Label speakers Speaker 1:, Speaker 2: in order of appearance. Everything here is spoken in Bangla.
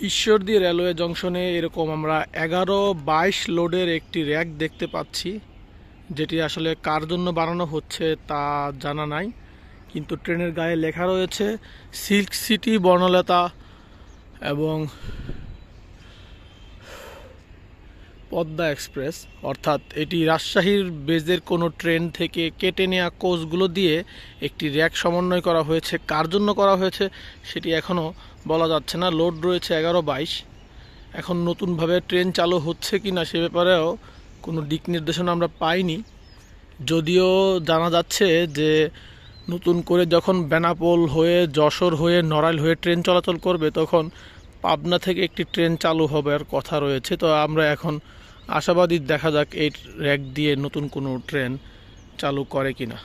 Speaker 1: ঈশ্বরদী রেলওয়ে জংশনে এরকম আমরা 11-22 লোডের একটি র্যাক দেখতে পাচ্ছি, যেটি আসলে কার জন্য বানানো হচ্ছে তা জানা নাই, কিন্তু ট্রেনের গায়ে লেখা রয়েছে সিল্ক সিটি বর্ণলতা এবং পদ্মা এক্সপ্রেস। অর্থাৎ এটি রাজশাহীর বেজের কোনো ট্রেন থেকে কেটে নেওয়া কোচগুলো দিয়ে একটি র্যাক সমন্বয় করা হয়েছে। কার জন্য করা হয়েছে সেটি এখনও বলা যাচ্ছে না। লোড রয়েছে 11-22। এখন নতুনভাবে ট্রেন চালু হচ্ছে কি না সে ব্যাপারেও কোনো দিক নির্দেশনা আমরা পাইনি, যদিও জানা যাচ্ছে যে নতুন করে যখন বেনাপোল হয়ে যশোর হয়ে নড়াইল হয়ে ট্রেন চলাচল করবে তখন পাবনা থেকে একটি ট্রেন চালু হবার কথা রয়েছে। তো আমরা এখন আশাবাদী, দেখা যাক এই র্যাক দিয়ে নতুন কোনো ট্রেন চালু করে কিনা।